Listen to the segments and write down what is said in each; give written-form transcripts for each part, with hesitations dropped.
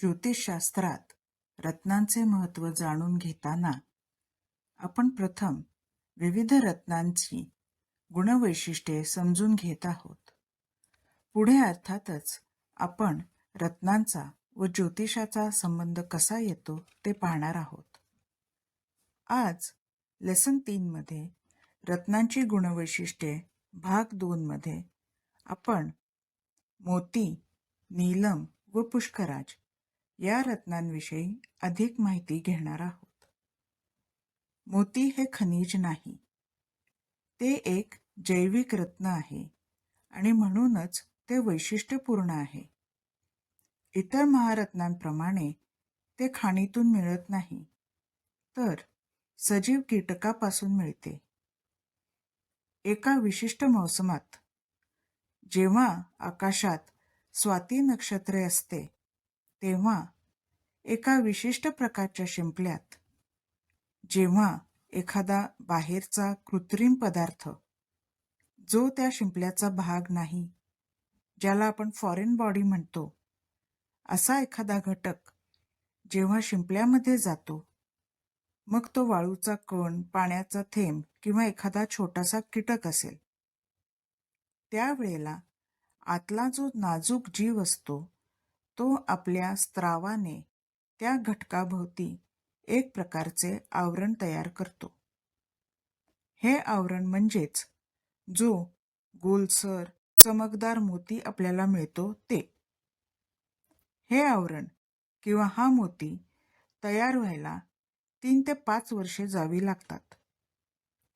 ज्योतिषशास्त्रात रत्नांचे महत्त्व जाणून घेताना आपण प्रथम विविध रत्नांची गुणवैशिष्ट्ये समजून घेत आहोत. पुढे अर्थातच आपण रत्नांचा व ज्योतिषाचा संबंध कसा येतो ते पाहणार आहोत. आज लेसन 3 मध्ये रत्नांची गुणवैशिष्ट्ये भाग 2 मध्ये आपण मोती, नीलम व पुष्कराज या रत्नांविषयी अधिक माहिती घेणार आहोत. मोती हे खनिज नाही, ते एक जैविक रत्न आहे आणि म्हणूनच ते वैशिष्ट्यपूर्ण आहे. इतर महारत्नांप्रमाणे ते खाणीतून मिळत नाही, तर सजीव कीटकापासून मिळते. एका विशिष्ट मोसमात जेव्हा आकाशात स्वाती नक्षत्रे असते, तेव्हा एका विशिष्ट प्रकारच्या शिंपल्यात जेव्हा एखादा बाहेरचा कृत्रिम पदार्थ, जो त्या शिंपल्याचा भाग नाही, ज्याला आपण फॉरेन बॉडी म्हणतो, असा एखादा घटक जेव्हा शिंपल्यामध्ये जातो, मग तो वाळूचा कण, पाण्याचा थेंब किंवा एखादा छोटासा कीटक असेल, त्यावेळेला आतला जो नाजूक जीव असतो, तो आपल्या स्त्रावाने त्या घटकाभोवती एक प्रकारचे आवरण तयार करतो. हे आवरण म्हणजेच जो गोलसर चमकदार मोती आपल्याला मिळतो ते. हे आवरण किंवा हा मोती तयार व्हायला 3 ते 5 वर्षे जावी लागतात,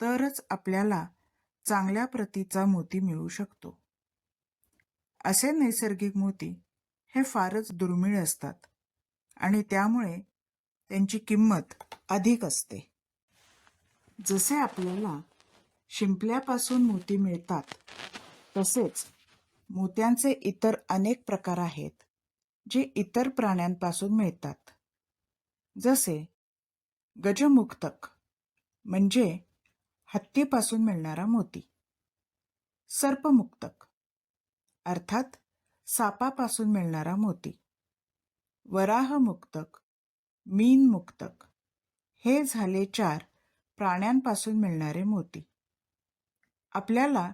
तरच आपल्याला चांगल्या प्रतीचा मोती मिळू शकतो. असे नैसर्गिक मोती हे फारच दुर्मिळ असतात आणि त्यामुळे त्यांची किंमत अधिक असते. जसे आपल्याला शिंपल्यापासून मोती मिळतात, तसेच मोत्यांचे इतर अनेक प्रकार आहेत जे इतर प्राण्यांपासून मिळतात. जसे गजमुक्तक म्हणजे हत्तीपासून मिळणारा मोती, सर्पमुक्तक अर्थात सापापासून मिळणारा मोती, वराहमुक्तक, मीनमुक्तक हे झाले 4 प्राण्यांपासून मिळणारे मोती. आपल्याला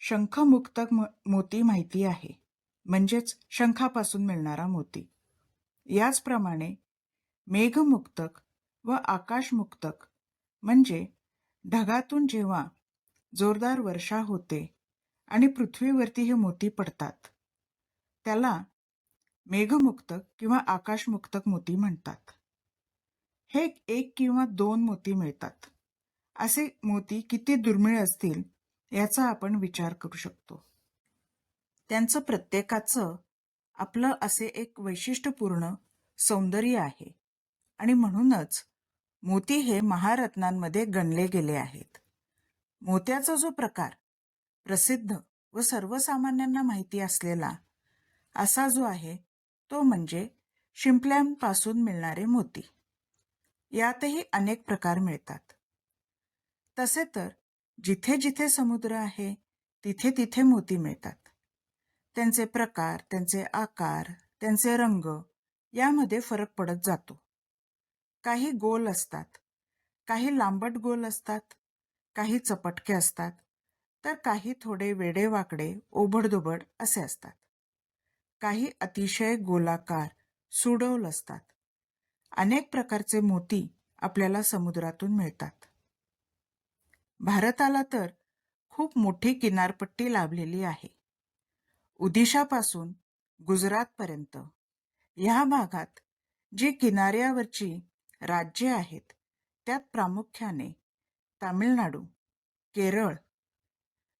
शंखमुक्तक मोती माहिती आहे, म्हणजेच शंखापासून मिळणारा मोती. याचप्रमाणे मेघमुक्तक व आकाशमुक्तक म्हणजे ढगातून जेव्हा जोरदार वर्षा होते आणि पृथ्वीवरती हे मोती पडतात, त्याला मेघमुक्तक किंवा आकाशमुक्तक मोती म्हणतात. हे 1 किंवा 2 मोती मिळतात. असे मोती किती दुर्मिळ असतील याचा आपण विचार करू शकतो. त्यांचं प्रत्येकाचं आपलं असे एक वैशिष्ट्यपूर्ण सौंदर्य आहे आणि म्हणूनच मोती हे महारत्नांमध्ये गणले गेले आहेत. मोत्याचा जो प्रकार प्रसिद्ध व सर्वसामान्यांना माहिती असलेला असा जो आहे, तो म्हणजे शिंपल्यांपासून मिळणारे मोती. यातही अनेक प्रकार मिळतात. तसे तर जिथे जिथे समुद्र आहे, तिथे तिथे मोती मिळतात. त्यांचे प्रकार, त्यांचे आकार, त्यांचे रंग यामध्ये फरक पडत जातो. काही गोल असतात, काही लांबट गोल असतात, काही चपटके असतात, तर काही थोडे वेडेवाकडे ओबडधोबड असे असतात. काही अतिशय गोलाकार सुडौल असतात. अनेक प्रकारचे मोती आपल्याला समुद्रातून मिळतात. भारताला तर खूप मोठी किनारपट्टी लाभलेली आहे. ओदिशापासून गुजरातपर्यंत ह्या भागात जी किनाऱ्यावरची राज्ये आहेत, त्यात प्रामुख्याने तामिळनाडू, केरळ,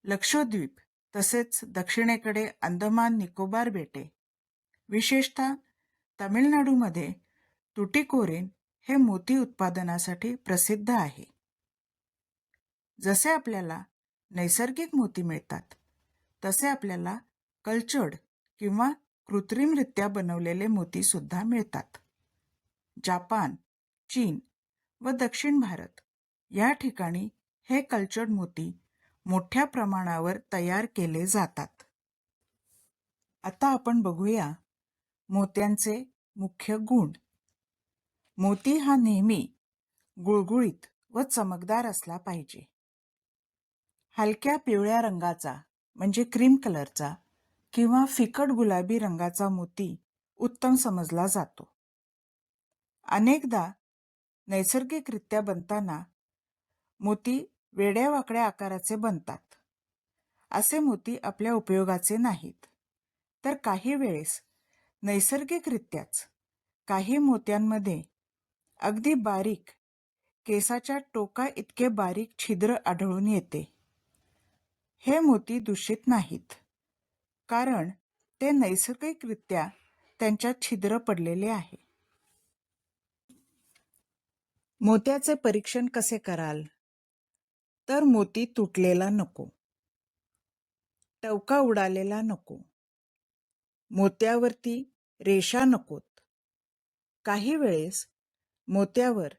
लक्षद्वीप तसेच दक्षिणेकडे अंदमान निकोबार बेटे, विशेषतः तामिळनाडूमध्ये तुटीकोरीन हे मोती उत्पादनासाठी प्रसिद्ध आहे. जसे आपल्याला नैसर्गिक मोती मिळतात, तसे आपल्याला कल्चर्ड किंवा कृत्रिमरित्या बनवलेले मोती सुद्धा मिळतात. जापान, चीन व दक्षिण भारत या ठिकाणी हे कल्चर्ड मोती मोठ्या प्रमाणावर तयार केले जातात. आता आपण बघूया मोत्यांचे मुख्य गुण. मोती हा नेहमी गुळगुळीत व चमकदार असला पाहिजे. हलक्या पिवळ्या रंगाचा म्हणजे क्रीम कलरचा किंवा फिकट गुलाबी रंगाचा मोती उत्तम समजला जातो. अनेकदा नैसर्गिकरित्या बनताना मोती वेड्यावाकड्या आकाराचे बनतात. असे मोती आपल्या उपयोगाचे नाहीत. तर काही वेळेस नैसर्गिकरित्याच काही मोत्यांमध्ये अगदी बारीक केसाच्या टोका इतके बारीक छिद्र आढळून येते. हे मोती दूषित नाहीत, कारण ते नैसर्गिकरित्या त्यांच्यात छिद्र पडलेले आहे. मोत्याचे परीक्षण कसे कराल? तर मोती तुटलेला नको, टवका उडालेला नको, मोत्यावरती रेषा नकोत. काही वेळेस मोत्यावर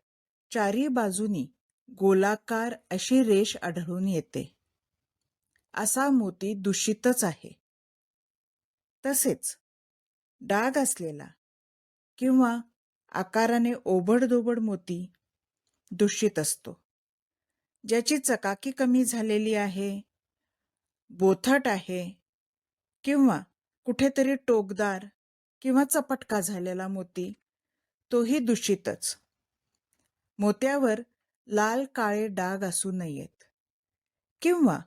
चारी बाजूनी गोलाकार अशी रेष आढळून येते. असा मोती दूषितच आहे. तसेच डाग असलेला किंवा आकाराने ओबडधोबड मोती दूषित असतो. ज्याची चकाकी कमी झालेली आहे, बोथट आहे किंवा कुठेतरी टोकदार किंवा चपटका झालेला मोती, तोही दूषितच. मोत्यावर लाल काळे डाग असू नयेत किंवा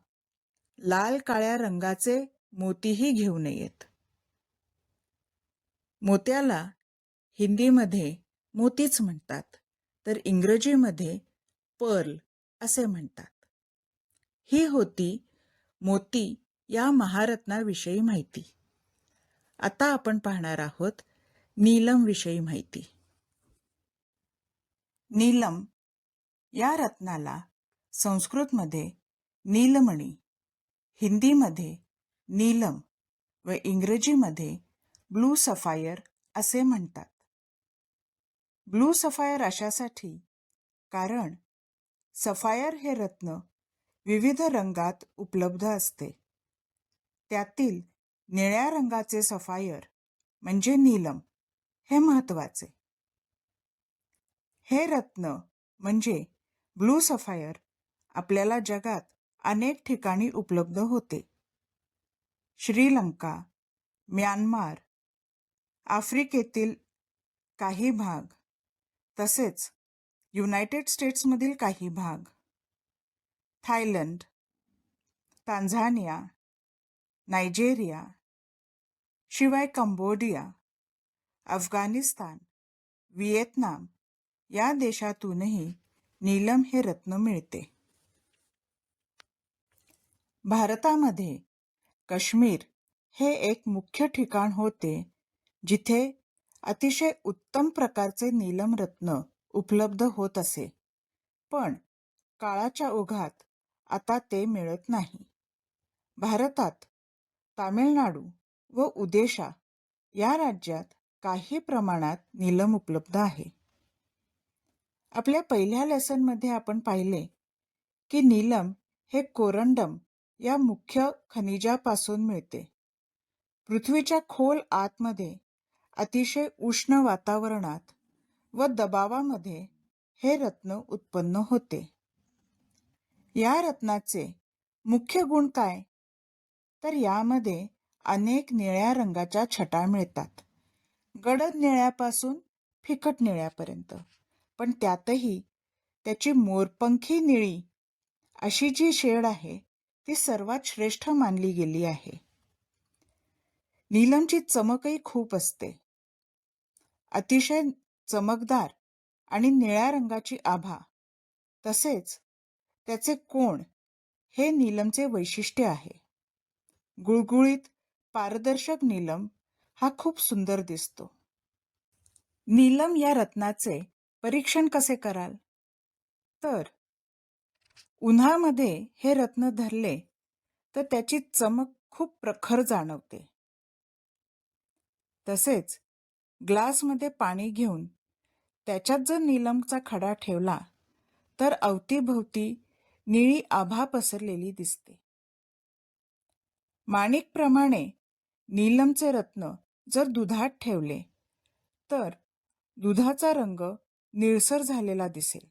लाल काळ्या रंगाचे मोतीही घेऊ नयेत. मोत्याला हिंदीमध्ये मोतीच म्हणतात, तर इंग्रजीमध्ये पर्ल असे म्हणतात. ही होती मोती या महारत्नाविषयी माहिती. आता आपण पाहणार आहोत नीलम विषयी माहिती. नीलम या रत्नाला संस्कृतमध्ये नीलमणी, हिंदीमध्ये नीलम व इंग्रजीमध्ये ब्लू सफायर असे म्हणतात. ब्लू सफायर अशासाठी कारण सफायर हे रत्न विविध रंगात उपलब्ध असते. त्यातील निळ्या रंगाचे सफायर म्हणजे नीलम हे महत्त्वाचे. हे रत्न म्हणजे ब्लू सफायर आपल्याला जगात अनेक ठिकाणी उपलब्ध होते. श्रीलंका, म्यानमार, आफ्रिकेतील काही भाग, तसेच युनायटेड स्टेट्समधील काही भाग, थायलंड, तांझानिया, नायजेरिया, शिवाय कंबोडिया, अफगाणिस्तान, व्हिएतनाम या देशातूनही नीलम हे रत्न मिळते. भारतामध्ये काश्मीर हे एक मुख्य ठिकाण होते जिथे अतिशय उत्तम प्रकारचे नीलम रत्न उपलब्ध होत असे. पण काळाच्या ओघात आता ते मिळत नाही. भारतात तामिळनाडू व उदेशा या राज्यात काही प्रमाणात नीलम उपलब्ध आहे. आपल्या पहिल्या लेसनमध्ये आपण पाहिले की नीलम हे कोरंडम या मुख्य खनिजापासून मिळते. पृथ्वीच्या खोल आतमध्ये अतिशय उष्ण वातावरणात व दबावामध्ये हे रत्न उत्पन्न होते. या रत्नाचे मुख्य गुण काय? तर यामध्ये अनेक निळ्या रंगाच्या छटा मिळतात. गडद निळ्यापासून फिकट निळ्यापर्यंत. पण त्यातही त्याची मोरपंखी निळी अशी जी शेड आहे ती सर्वात श्रेष्ठ मानली गेली आहे. नीलमची चमकही खूप असते. अतिशय चमकदार आणि निळ्या रंगाची आभा, तसेच त्याचे कोण हे नीलमचे वैशिष्ट्य आहे. गुळगुळीत पारदर्शक नीलम हा खूप सुंदर दिसतो. नीलम या रत्नाचे परीक्षण कसे कराल? तर उन्हामध्ये हे रत्न धरले तर त्याची चमक खूप प्रखर जाणवते. तसेच ग्लासमध्ये पाणी घेऊन त्याच्यात जर नीलमचा खडा ठेवला तर अवतीभोवती निळी आभा पसरलेली दिसते. माणिकप्रमाणे नीलमचे रत्न जर दुधात ठेवले तर दुधाचा रंग निळसर झालेला दिसेल.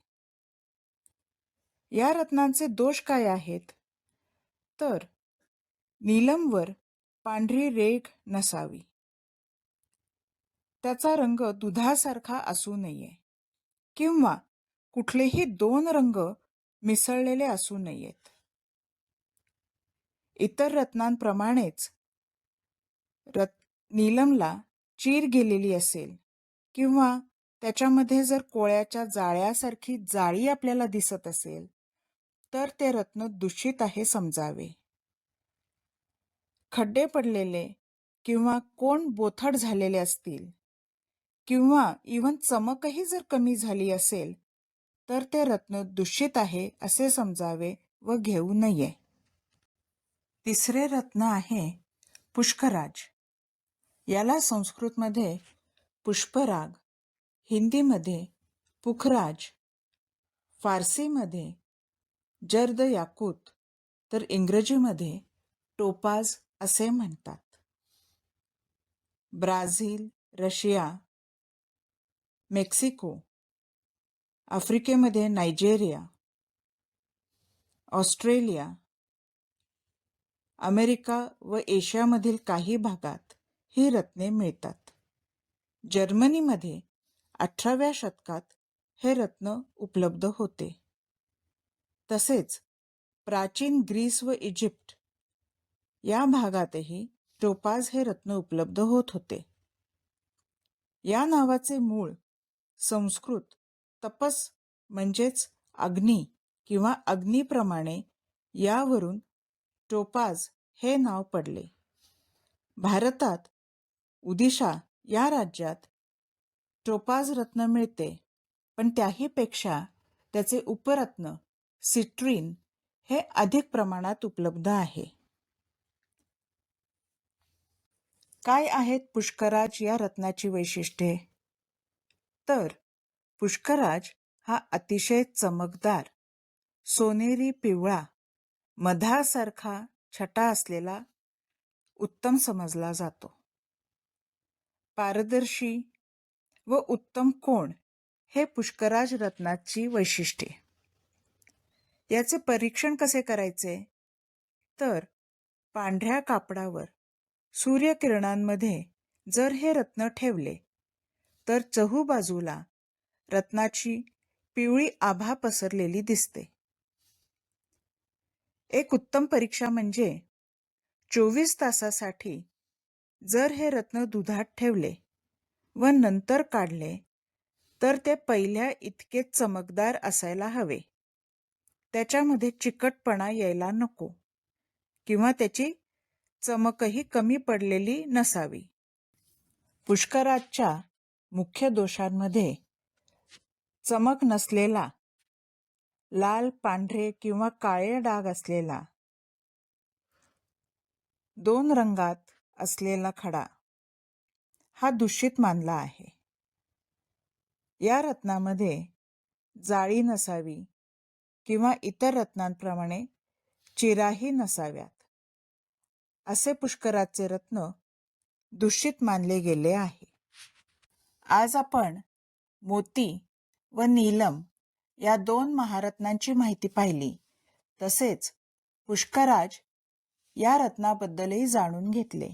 या रत्नांचे दोष काय आहेत? तर नीलमवर पांढरी रेघ नसावी. त्याचा रंग दुधासारखा असू नये किंवा कुठलेही दोन रंग मिसळलेले असू नयेत. इतर रत्नांप्रमाणेच नीलमला चीर गेलेली असेल किंवा त्याच्यामध्ये जर कोळ्याच्या जाळ्यासारखी जाळी आपल्याला दिसत असेल तर ते रत्न दूषित आहे समजावे. खड्डे पडलेले किंवा कोण बोथट झालेले असतील किंवा इव्हन चमकही जर कमी झाली असेल तर ते रत्न दूषित आहे असे समजावे व घेऊ नये. तिसरे रत्न आहे पुष्कराज. याला संस्कृतमध्ये पुष्पराग, हिंदीमध्ये पुखराज, फारसीमध्ये जर्द याकूत तर इंग्रजीमध्ये टोपाज असे म्हणतात. ब्राझील, रशिया, मेक्सिको, आफ्रिकेमध्ये नायजेरिया, ऑस्ट्रेलिया, अमेरिका व एशियामधील काही भागात ही रत्ने मिळतात. जर्मनीमध्ये 18व्या शतकात हे रत्न उपलब्ध होते. तसेच प्राचीन ग्रीस व इजिप्त या भागातही टोपाज हे रत्न उपलब्ध होत होते. या नावाचे मूळ संस्कृत तपस म्हणजेच अग्नी किंवा अग्नीप्रमाणे यावरून टोपाज हे नाव पडले. भारतात ओडिशा या राज्यात टोपाज रत्न मिळते, पण त्याहीपेक्षा त्याचे उपरत्न सिट्रीन हे अधिक प्रमाणात उपलब्ध आहे. काय आहेत पुष्कराज या रत्नाची वैशिष्ट्ये? तर पुष्कराज हा अतिशय चमकदार, सोनेरी पिवळा, मधासारखा छटा असलेला उत्तम समजला जातो. पारदर्शी व उत्तम कोण हे पुष्कराज रत्नाची वैशिष्ट्ये. याचे परीक्षण कसे करायचे? तर पांढऱ्या कापडावर सूर्यकिरणांमध्ये जर हे रत्न ठेवले तर चहूबाजूला रत्नाची पिवळी आभा पसरलेली दिसते. एक उत्तम परीक्षा म्हणजे 24 तासासाठी जर हे रत्न दुधात ठेवले व नंतर काढले तर ते पहिल्या इतके चमकदार असायला हवे. त्याच्यामध्ये चिकटपणा यायला नको किंवा त्याची चमकही कमी पडलेली नसावी. पुष्कराजच्या मुख्य दोषांमध्ये चमक नसलेला, लाल, पांढरे किंवा काळे डाग असलेला, दोन रंगात असलेला खडा हा दूषित मानला आहे. या रत्नामध्ये जाळी नसावी किंवा इतर रत्नांप्रमाणे चिराही नसाव्यात. असे पुष्कराजचे रत्न दूषित मानले गेले आहे. आज आपण मोती व नीलम या दोन महारत्नांची माहिती पाहिली. तसेच पुष्कराज या रत्नाबद्दलही जाणून घेतले.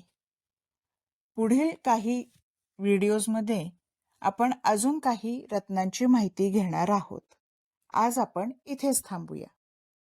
पुढील काही व्हिडिओजमध्ये आपण अजून काही रत्नांची माहिती घेणार आहोत. आज आपण इथेच थांबूया.